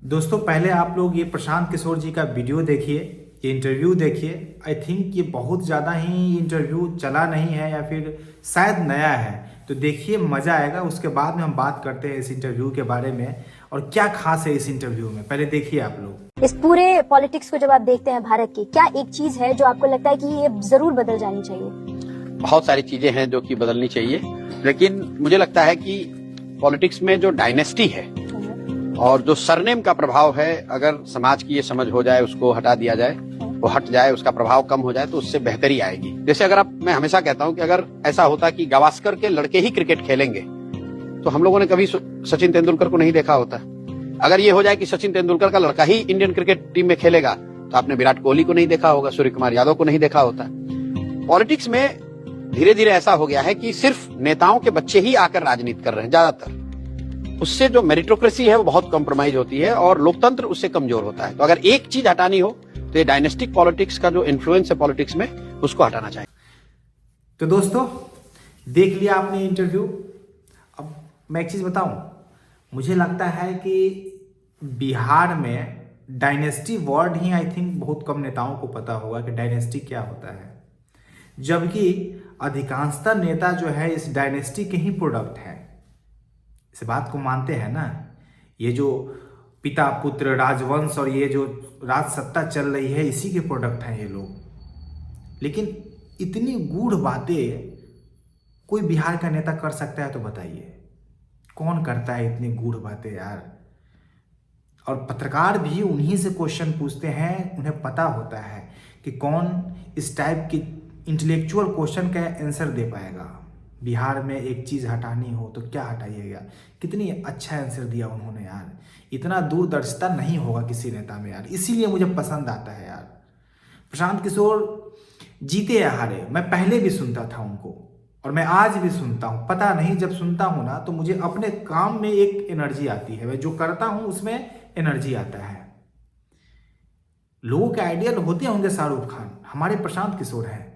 दोस्तों पहले आप लोग ये प्रशांत किशोर जी का वीडियो देखिए, ये इंटरव्यू देखिए। आई थिंक ये बहुत ज़्यादा ही इंटरव्यू चला नहीं है या फिर शायद नया है, तो देखिए मज़ा आएगा। उसके बाद में हम बात करते हैं इस इंटरव्यू के बारे में और क्या खास है इस इंटरव्यू में। पहले देखिए आप लोग। इस पूरे पॉलिटिक्स को जब आप देखते हैं भारत की, क्या एक चीज है जो आपको लगता है कि ये जरूर बदल जानी चाहिए? बहुत सारी चीजें हैं जो कि बदलनी चाहिए, लेकिन मुझे लगता है कि पॉलिटिक्स में जो डायनेस्टी है और जो सरनेम का प्रभाव है, अगर समाज की ये समझ हो जाए, उसको हटा दिया जाए, वो हट जाए, उसका प्रभाव कम हो जाए, तो उससे बेहतरी आएगी। जैसे अगर मैं हमेशा कहता हूं कि अगर ऐसा होता कि गावस्कर के लड़के ही क्रिकेट खेलेंगे तो हम लोगों ने कभी सचिन तेंदुलकर को नहीं देखा होता। अगर ये हो जाए कि सचिन तेंदुलकर का लड़का ही इंडियन क्रिकेट टीम में खेलेगा तो आपने विराट कोहली को नहीं देखा होगा, सूर्य कुमार यादव को नहीं देखा होता। पॉलिटिक्स में धीरे धीरे ऐसा हो गया है कि सिर्फ नेताओं के बच्चे ही आकर राजनीति कर रहे हैं ज्यादातर। उससे जो मेरिटोक्रेसी है वो बहुत कॉम्प्रोमाइज होती है और लोकतंत्र उससे कमजोर होता है। तो अगर एक चीज हटानी हो तो ये डायनेस्टिक पॉलिटिक्स का जो इन्फ्लुएंस है पॉलिटिक्स में, उसको हटाना चाहिए। तो दोस्तों देख लिया आपने इंटरव्यू। अब मैं एक चीज़ बताऊं, मुझे लगता है कि बिहार में dynasty word he I think बहुत कम नेताओं को पता होगा कि डायनेस्टी क्या होता है, जबकि अधिकांशतः नेता जो है इस डायनेस्टी के ही प्रोडक्ट है। इस बात को मानते हैं ना, ये जो पिता पुत्र राजवंश और ये जो राज सत्ता चल रही है इसी के प्रोडक्ट हैं ये लोग। लेकिन इतनी गूढ़ बातें कोई बिहार का नेता कर सकता है तो बताइए, कौन करता है इतनी गूढ़ बातें यार। और पत्रकार भी उन्हीं से क्वेश्चन पूछते हैं, उन्हें पता होता है कि कौन इस टाइप की इंटेलेक्चुअल क्वेश्चन का आंसर दे पाएगा। बिहार में एक चीज़ हटानी हो तो क्या हटाइएगा। कितनी अच्छा आंसर दिया उन्होंने यार। इतना दूरदर्शिता नहीं होगा किसी नेता में यार, इसीलिए मुझे पसंद आता है यार। प्रशांत किशोर जीते या हारे, मैं पहले भी सुनता था उनको और मैं आज भी सुनता हूँ। पता नहीं, जब सुनता हूँ ना तो मुझे अपने काम में एक एनर्जी आती है, मैं जो करता हूँ उसमें एनर्जी आता है। लोगों के आइडियल होते होंगे शाहरुख खान, हमारे प्रशांत किशोर हैं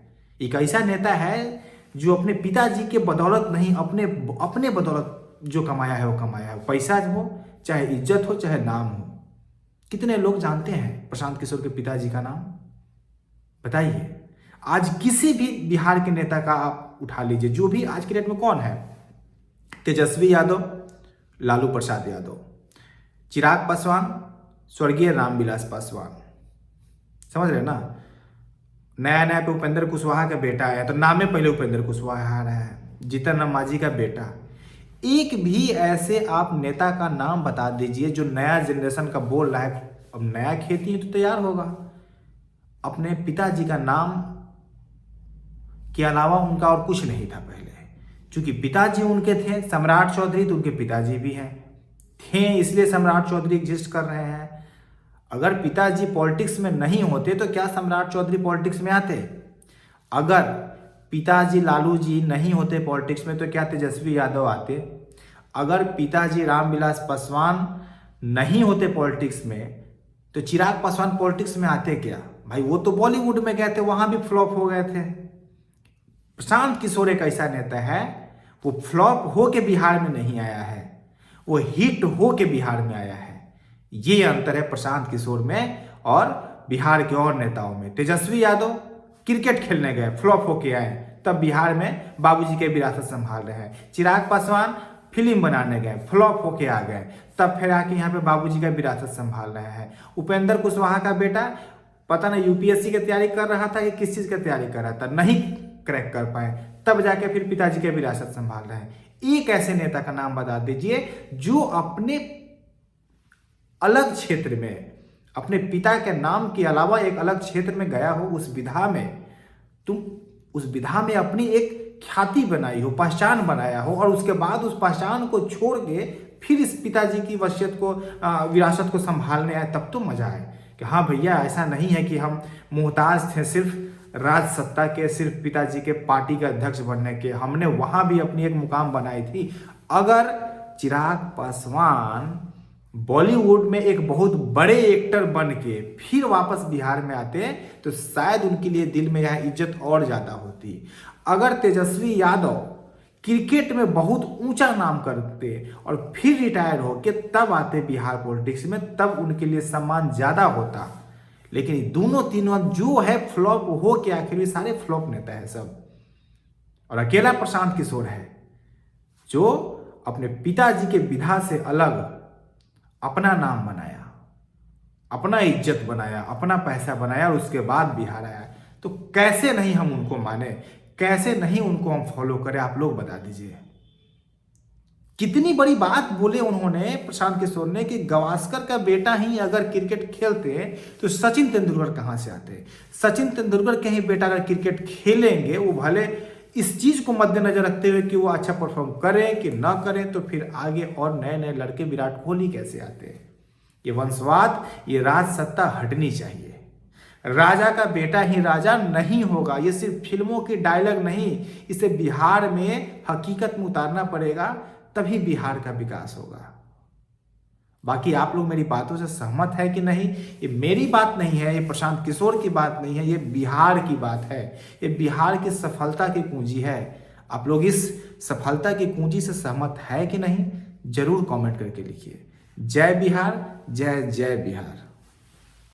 एक ऐसा नेता है जो अपने पिताजी के बदौलत नहीं, अपने बदौलत जो कमाया है वो कमाया है। पैसा हो, चाहे इज्जत हो, चाहे नाम हो। कितने लोग जानते हैं प्रशांत किशोर के पिताजी का नाम? बताइए। आज किसी भी बिहार के नेता का आप उठा लीजिए, जो भी आज के डेट में कौन है, तेजस्वी यादव, लालू प्रसाद यादव, चिराग पासवान, स्वर्गीय रामविलास पासवान, समझ रहे ना। नया नया पे उपेंद्र कुशवाहा का बेटा आया तो नाम में पहले उपेंद्र कुशवाहा रहा है, जीतन राम मांझी का बेटा। एक भी ऐसे आप नेता का नाम बता दीजिए जो नया जनरेशन का बोल रहा है। अब नया खेती तो तैयार होगा। अपने पिताजी का नाम के अलावा उनका और कुछ नहीं था पहले, क्योंकि पिताजी उनके थे सम्राट चौधरी, तो उनके पिताजी भी हैं थे, इसलिए सम्राट चौधरी एग्जिस्ट कर रहे हैं। अगर पिताजी पॉलिटिक्स में नहीं होते तो क्या सम्राट चौधरी पॉलिटिक्स में आते? अगर पिताजी लालू जी नहीं होते पॉलिटिक्स में तो क्या तेजस्वी यादव आते? अगर पिताजी रामविलास पासवान नहीं होते पॉलिटिक्स में तो चिराग पासवान पॉलिटिक्स में आते क्या? भाई वो तो बॉलीवुड में गए थे, वहां भी फ्लॉप हो गए थे। प्रशांत किशोर एक ऐसा नेता है, वो फ्लॉप हो के बिहार में नहीं आया है, वो हिट हो के बिहार में आया है। ये अंतर है प्रशांत किशोर में और बिहार के और नेताओं में। तेजस्वी यादव क्रिकेट खेलने गए, फ्लॉप होके आए, तब बिहार में बाबूजी के विरासत संभाल रहे हैं। चिराग पासवान फिल्म बनाने गए, फ्लॉप होके आ गए, तब फिर आके यहाँ पे बाबूजी का विरासत संभाल रहे हैं। उपेंद्र कुशवाहा का बेटा पता नहीं यूपीएससी की तैयारी कर रहा था कि किस चीज की तैयारी कर रहा था, नहीं क्रैक कर पाए, तब जाके फिर पिताजी के विरासत संभाल रहे हैं। एक ऐसे नेता का नाम बता दीजिए जो अपने अलग क्षेत्र में, अपने पिता के नाम के अलावा एक अलग क्षेत्र में गया हो, उस विधा में तुम उस विधा में अपनी एक ख्याति बनाई हो, पहचान बनाया हो, और उसके बाद उस पहचान को छोड़ के फिर इस पिताजी की वसीयत को, विरासत को संभालने आए, तब तो मजा आए कि हाँ भैया ऐसा नहीं है कि हम मोहताज थे सिर्फ राज सत्ता के, सिर्फ पिताजी के पार्टी के अध्यक्ष बनने के, हमने वहां भी अपनी एक मुकाम बनाई थी। अगर चिराग पासवान बॉलीवुड में एक बहुत बड़े एक्टर बन के फिर वापस बिहार में आते तो शायद उनके लिए दिल में यह इज्जत और ज्यादा होती। अगर तेजस्वी यादव क्रिकेट में बहुत ऊंचा नाम करते और फिर रिटायर होके तब आते बिहार पॉलिटिक्स में, तब उनके लिए सम्मान ज़्यादा होता। लेकिन दोनों तीनों जो है फ्लॉप हो के आखिर में सारे फ्लॉप नेता है सब। और अकेला प्रशांत किशोर है जो अपने पिताजी के विधा से अलग अपना नाम बनाया, अपना इज्जत बनाया, अपना पैसा बनाया और उसके बाद बिहार आया। तो कैसे नहीं हम उनको माने, कैसे नहीं उनको हम फॉलो करें, आप लोग बता दीजिए। कितनी बड़ी बात बोले उन्होंने प्रशांत किशोर ने कि गावस्कर का बेटा ही अगर क्रिकेट खेलते तो सचिन तेंदुलकर कहां से आते। सचिन तेंदुलकर के ही बेटा अगर क्रिकेट खेलेंगे, वो भले इस चीज को मद्देनजर रखते हुए कि वो अच्छा परफॉर्म करें कि ना करें, तो फिर आगे और नए नए लड़के विराट कोहली कैसे आते हैं। ये वंशवाद, ये राज सत्ता हटनी चाहिए। राजा का बेटा ही राजा नहीं होगा, ये सिर्फ फिल्मों की डायलॉग नहीं, इसे बिहार में हकीकत में उतारना पड़ेगा, तभी बिहार का विकास होगा। बाकी आप लोग मेरी बातों से सहमत है कि नहीं, ये मेरी बात नहीं है, ये प्रशांत किशोर की बात नहीं है, ये बिहार की बात है, ये बिहार की सफलता की कुंजी है। आप लोग इस सफलता की कुंजी से सहमत है कि नहीं, जरूर कमेंट करके लिखिए। जय बिहार, जय जय बिहार।